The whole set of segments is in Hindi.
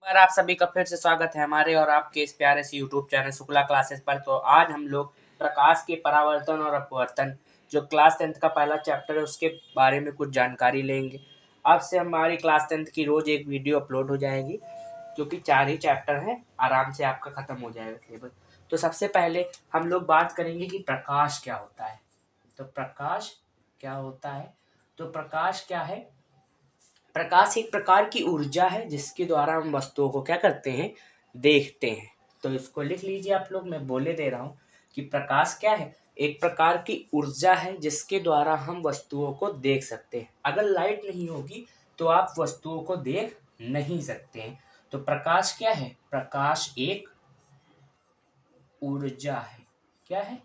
पर आप सभी का फिर से स्वागत है हमारे और आपके इस प्यारे से यूट्यूब चैनल शुक्ला क्लासेस पर। तो आज हम लोग प्रकाश के परावर्तन और अपवर्तन जो क्लास 10th का पहला चैप्टर है उसके बारे में कुछ जानकारी लेंगे। अब से हमारी क्लास 10th की रोज एक वीडियो अपलोड हो जाएगी, क्योंकि 4 ही चैप्टर हैं, आराम से आपका खत्म हो जाएगा सिलेबस। तो सबसे पहले हम लोग बात करेंगे कि प्रकाश क्या होता है। तो प्रकाश क्या होता है, तो प्रकाश क्या है। प्रकाश एक प्रकार की ऊर्जा है जिसके द्वारा हम वस्तुओं को क्या करते हैं, देखते हैं। तो इसको लिख लीजिए आप लोग, मैं बोले दे रहा हूँ कि प्रकाश क्या है, एक प्रकार की ऊर्जा है जिसके द्वारा हम वस्तुओं को देख सकते हैं। अगर लाइट नहीं होगी तो आप वस्तुओं को देख नहीं सकते हैं। तो प्रकाश क्या है, प्रकाश एक ऊर्जा है। क्या है,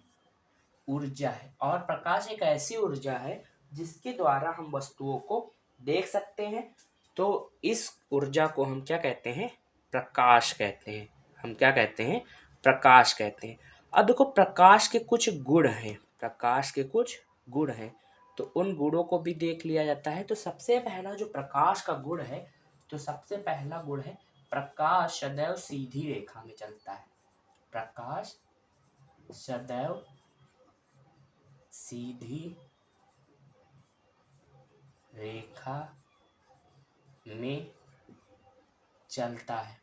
ऊर्जा है। और प्रकाश एक ऐसी ऊर्जा है जिसके द्वारा हम वस्तुओं को देख सकते हैं। तो इस ऊर्जा को हम क्या कहते हैं, प्रकाश कहते हैं। हम क्या कहते हैं, प्रकाश कहते हैं। अब देखो, प्रकाश के कुछ गुण हैं, प्रकाश के कुछ गुण हैं, तो उन गुणों को भी देख लिया जाता है। तो सबसे पहला जो प्रकाश का गुण है, तो सबसे पहला गुण है प्रकाश सदैव सीधी रेखा में चलता है। प्रकाश सदैव सीधी रेखा में चलता है।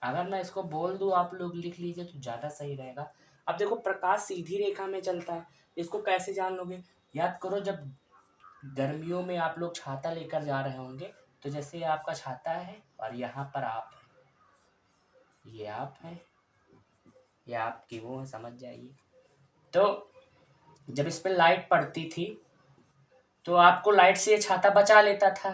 अगर मैं इसको बोल दूं, आप लोग लिख लीजिए तो ज़्यादा सही रहेगा। अब देखो, प्रकाश सीधी रेखा में चलता है, इसको कैसे जान लोगे। याद करो, जब गर्मियों में आप लोग छाता लेकर जा रहे होंगे, तो जैसे आपका छाता है और यहाँ पर आप है, ये आप है, ये आपकी वो है, समझ जाइए। तो जब इस पर लाइट पड़ती थी तो आपको लाइट से ये छाता बचा लेता था।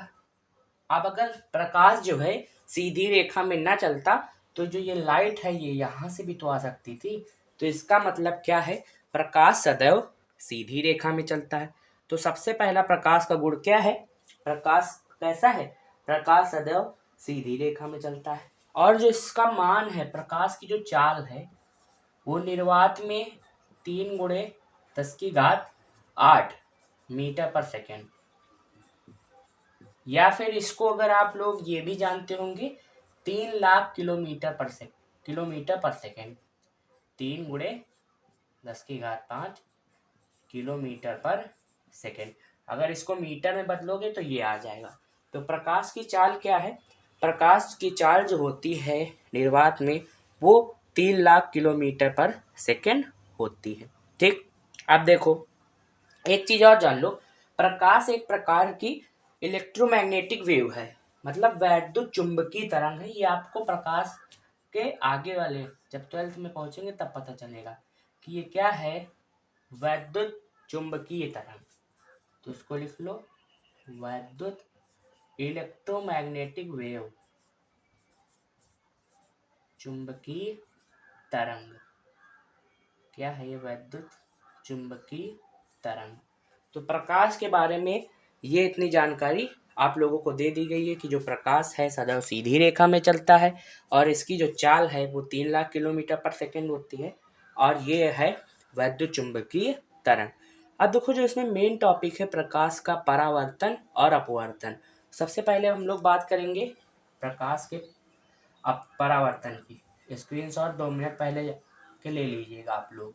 अब अगर प्रकाश जो है सीधी रेखा में ना चलता, तो जो ये लाइट है ये यहाँ से भी तो आ सकती थी। तो इसका मतलब क्या है, प्रकाश सदैव सीधी रेखा में चलता है। तो सबसे पहला प्रकाश का गुण क्या है, प्रकाश कैसा है, प्रकाश सदैव सीधी रेखा में चलता है। और जो इसका मान है, प्रकाश की जो चाल है, वो निर्वात में 3 × 10⁸ मीटर पर सेकेंड, या फिर इसको अगर आप लोग ये भी जानते होंगे, 3 लाख किलोमीटर पर सेकेंड। 3 × 10⁵ किलोमीटर पर सेकेंड। अगर इसको मीटर में बदलोगे तो ये आ जाएगा। तो प्रकाश की चाल क्या है, प्रकाश की चाल जो होती है निर्वात में, वो 3 लाख किलोमीटर पर सेकेंड होती है। ठीक। अब देखो, एक चीज और जान लो, प्रकाश एक प्रकार की इलेक्ट्रोमैग्नेटिक वेव है, मतलब वैद्युत चुंबकीय तरंग है। ये आपको प्रकाश के आगे वाले जब 12th में पहुंचेंगे तब पता चलेगा कि ये क्या है, वैद्युत चुंबकीय तरंग। तो इसको लिख लो, वैद्युत इलेक्ट्रोमैग्नेटिक वेव, चुंबकीय तरंग। क्या है ये, वैद्युत चुंबकीय तरंग। तो प्रकाश के बारे में ये इतनी जानकारी आप लोगों को दे दी गई है कि जो प्रकाश है सदैव सीधी रेखा में चलता है, और इसकी जो चाल है वो 3 लाख किलोमीटर पर सेकेंड होती है, और ये है वैद्युत चुंबकीय तरंग। अब देखो, जो इसमें मेन टॉपिक है प्रकाश का परावर्तन और अपवर्तन। सबसे पहले हम लोग बात करेंगे प्रकाश के परावर्तन की। स्क्रीनशॉट 2 मिनट पहले के ले लीजिएगा आप लोग।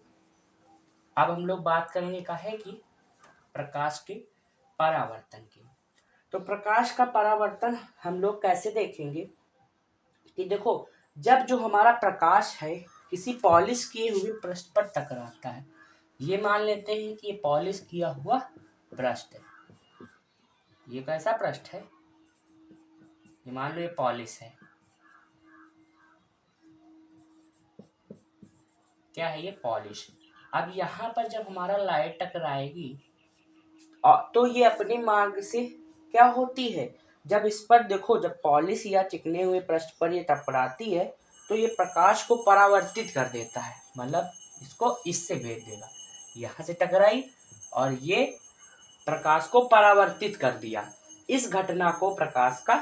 अब हम लोग बात करेंगे काहे की, प्रकाश के परावर्तन की। तो प्रकाश का परावर्तन हम लोग कैसे देखेंगे कि देखो, जब जो हमारा प्रकाश है किसी पॉलिश किए हुए पृष्ठ पर टकराता है, ये मान लेते हैं कि ये पॉलिश किया हुआ पृष्ठ है। ये कैसा पृष्ठ है, ये मान लो ये पॉलिश है। क्या है, ये पॉलिश। अब यहाँ पर जब हमारा लाइट टकराएगी तो ये अपने मार्ग से क्या होती है, जब इस पर देखो, जब पॉलिश या चिकने हुए पृष्ठ पर ये टकराती है तो ये प्रकाश को परावर्तित कर देता है, मतलब इसको इससे भेज देगा। यहाँ से टकराई और ये प्रकाश को परावर्तित कर दिया। इस घटना को प्रकाश का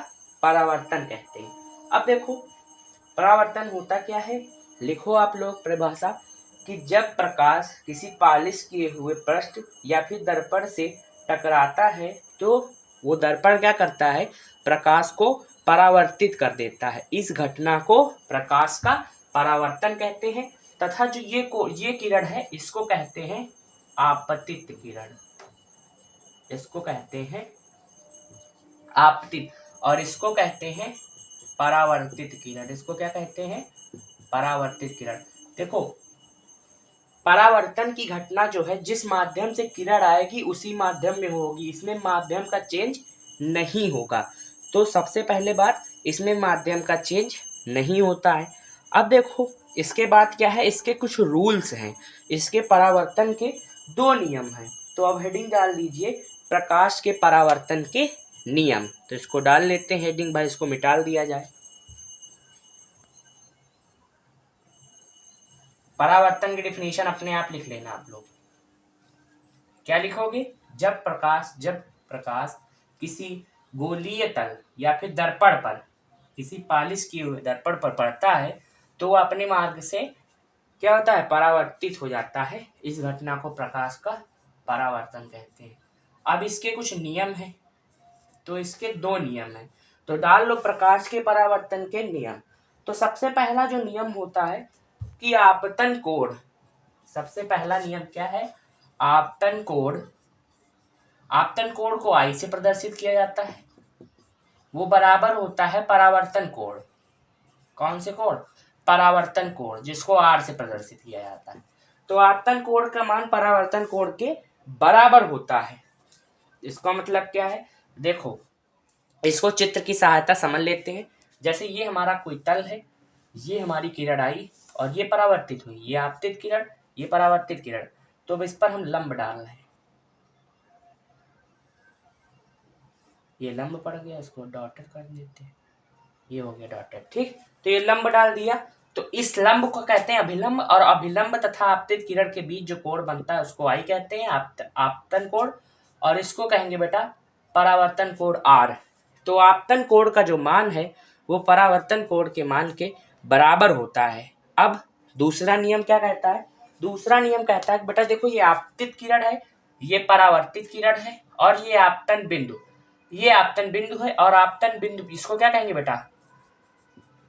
परावर्तन कहते हैं। अब देखो, परावर्तन होता क्या है, लिखो आप लोग परिभाषा, कि जब प्रकाश किसी पॉलिश किए हुए पृष्ठ या फिर दर्पण से टकराता है तो वो दर्पण क्या करता है, प्रकाश को परावर्तित कर देता है। इस घटना को प्रकाश का परावर्तन कहते हैं तथा जो ये किरण है इसको कहते हैं आपतित किरण। इसको कहते हैं आपतित और इसको कहते हैं परावर्तित किरण। इसको क्या कहते हैं? परावर्तित किरण। देखो, परावर्तन की घटना जो है जिस माध्यम से किरण आएगी उसी माध्यम में होगी, इसमें माध्यम का चेंज नहीं होगा। तो सबसे पहले बात, इसमें माध्यम का चेंज नहीं होता है। अब देखो इसके बाद क्या है, इसके कुछ रूल्स हैं, इसके परावर्तन के 2 नियम हैं। तो अब हेडिंग डाल दीजिए प्रकाश के परावर्तन के नियम। तो इसको डाल लेते हैं हेडिंग, भाई इसको मिटा दिया जाए। परावर्तन की डिफिनेशन अपने आप लिख लेना आप लोग। क्या लिखोगे? जब प्रकाश किसी गोलीय तल या फिर दर्पण पर, किसी पालिश किए हुए दर्पण पर पड़ता है तो वह अपने मार्ग से क्या होता है? परावर्तित हो जाता है। इस घटना को प्रकाश का परावर्तन कहते हैं। अब इसके कुछ नियम हैं, तो इसके 2 नियम हैं। तो डाल लो प्रकाश के परावर्तन के नियम। तो सबसे पहला जो नियम होता है कि आपतन कोण। सबसे पहला नियम क्या है? आपतन कोण। आपतन कोण को आई से प्रदर्शित किया जाता है, वो बराबर होता है परावर्तन कोण। कौन से कोण? परावर्तन कोण, जिसको आर से प्रदर्शित किया जाता है। तो आपतन कोण का मान परावर्तन कोण के बराबर होता है। इसका मतलब क्या है? देखो, इसको चित्र की सहायता समझ लेते हैं। जैसे ये हमारा कोई तल है, ये हमारी किरण आई और ये परावर्तित हुई, ये आपतित किरण, ये परावर्तित किरण। तो अब इस पर हम लंब डाल रहे हैं, ये लंब पड़ गया, इसको डॉटेड कर देते हैं, ये हो गया डॉटेड। ठीक, तो ये लंब डाल दिया। तो इस लंब को कहते हैं अभिलंब, और अभिलंब तथा आपतित किरण के बीच जो कोण बनता है उसको आई कहते हैं, आपतन कोण। और इसको कहेंगे बेटा परावर्तन कोण आर। तो आपतन कोण का जो मान है वो परावर्तन कोण के मान के बराबर होता है। अब दूसरा नियम क्या कहता है? दूसरा नियम कहता है कि बेटा देखो, ये आपतित किरण है, ये परावर्तित किरण है, और ये आपतन बिंदु, ये आपतन बिंदु है, और आपतन बिंदु इसको क्या कहेंगे बेटा?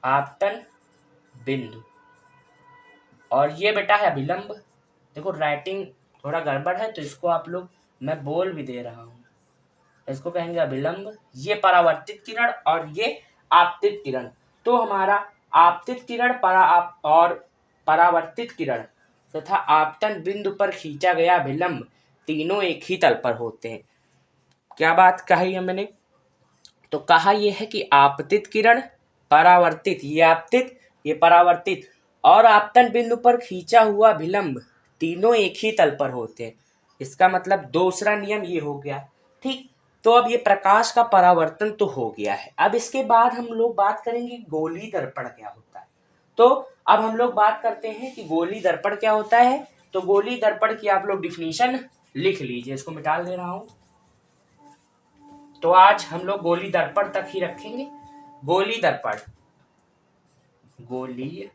आपतन बिंदु। और ये बेटा है अभिलंब। देखो राइटिंग थोड़ा गड़बड़ है तो इसको आप लोग, मैं बोल भी दे रहा हूँ, इसको कहेंगे अभिलंब। ये परावर्तित किरण और ये आपतित किरण। तो हमारा आपतित किरण और परावर्तित किरण तथा आपतन बिंदु पर खींचा गया अभिलंब तीनों एक ही तल पर होते हैं। क्या बात कही है मैंने? तो कहा यह है कि आपतित किरण, परावर्तित, ये आपतित ये परावर्तित, और आपतन बिंदु पर खींचा हुआ अभिलंब तीनों एक ही तल पर होते हैं। इसका मतलब दूसरा नियम ये हो गया। ठीक, तो अब ये प्रकाश का परावर्तन तो हो गया है। अब इसके बाद हम लोग बात करेंगे गोली दर्पण क्या होता है। तो अब हम लोग बात करते हैं कि गोली दर्पण क्या होता है। तो गोली दर्पण की आप लोग डिफिनीशन लिख लीजिए, इसको मिटा दे रहा हूं। तो आज हम लोग गोली दर्पण तक ही रखेंगे। गोली दर्पण, गोली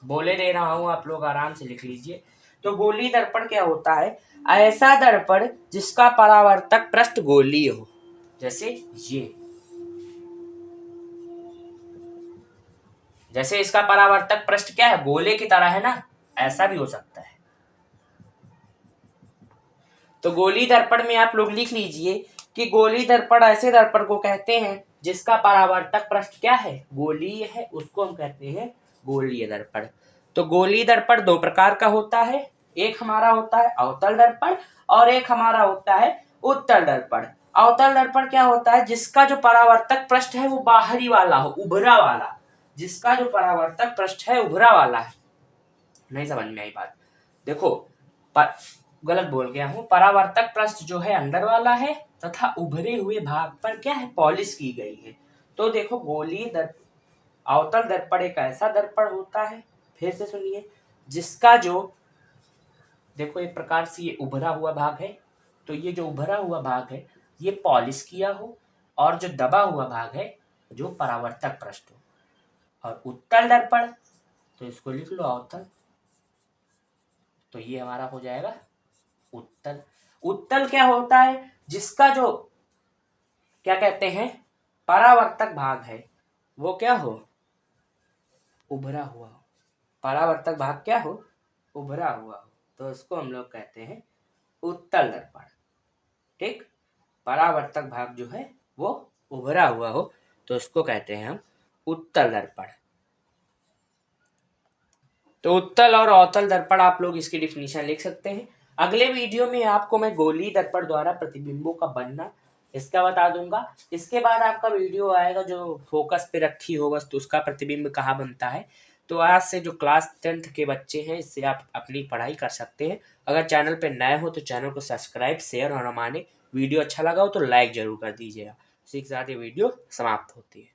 बोले दे रहा हूं, आप लोग आराम से लिख लीजिए। तो गोली दर्पण क्या होता है? ऐसा दर्पण जिसका परावर्तक पृष्ठ गोलीय हो। जैसे जैसे इसका परावर्तक पृष्ठ क्या है? गोले की तरह है ना, ऐसा भी हो सकता है। तो गोली दर्पण में आप लोग लिख लीजिए कि गोली दर्पण ऐसे दर्पण को कहते हैं जिसका परावर्तक पृष्ठ क्या है? गोलीय है, उसको हम कहते हैं गोलीय दर्पण। तो गोलीय दर्पण 2 प्रकार का होता है। एक हमारा होता है अवतल दर्पण और एक हमारा होता है उत्तल दर्पण। अवतल दर्पण क्या होता है? जिसका जो परावर्तक पृष्ठ है वो बाहरी वाला हो, उभरा वाला। जिसका जो परावर्तक पृष्ठ है उभरा वाला है। नहीं समझ में आई बात? देखो, गलत बोल गया हूं। परावर्तक पृष्ठ जो है अंदर वाला है तथा उभरे हुए भाग पर क्या है? पॉलिश की गई है। तो देखो, अवतल दर्पण एक ऐसा दर्पण होता है, फिर से सुनिए, जिसका जो, देखो एक प्रकार से ये उभरा हुआ भाग है, तो ये जो उभरा हुआ भाग है ये पॉलिश किया हो, और जो दबा हुआ भाग है जो परावर्तक पृष्ठ हो। और उत्तल दर्पण, तो इसको लिख लो अवतल। तो ये हमारा हो जाएगा उत्तल। उत्तल क्या होता है? जिसका जो क्या कहते हैं, परावर्तक भाग है वो क्या हो, उभरा हुआ हो। परावर्तक भाग क्या हो, उभरा हुआ हो, तो उसको हम लोग कहते हैं उत्तल दर्पण। ठीक, परावर्तक भाग जो है वो उभरा हुआ हो तो उसको कहते हैं हम उत्तल दर्पण। तो उत्तल और अवतल दर्पण आप लोग इसकी डिफिनीशन लिख सकते हैं। अगले वीडियो में आपको मैं गोलीय दर्पण द्वारा प्रतिबिंबों का बनना इसका बता दूंगा। इसके बाद आपका वीडियो आएगा जो फोकस पे रखी हो वस्तु उसका प्रतिबिंब कहाँ बनता है। तो आज से जो क्लास 10th के बच्चे हैं इससे आप अपनी पढ़ाई कर सकते हैं। अगर चैनल पे नए हो तो चैनल को सब्सक्राइब, शेयर और हमारे वीडियो अच्छा लगा हो तो लाइक जरूर कर दीजिएगा। इसी के साथ ये वीडियो समाप्त होती है।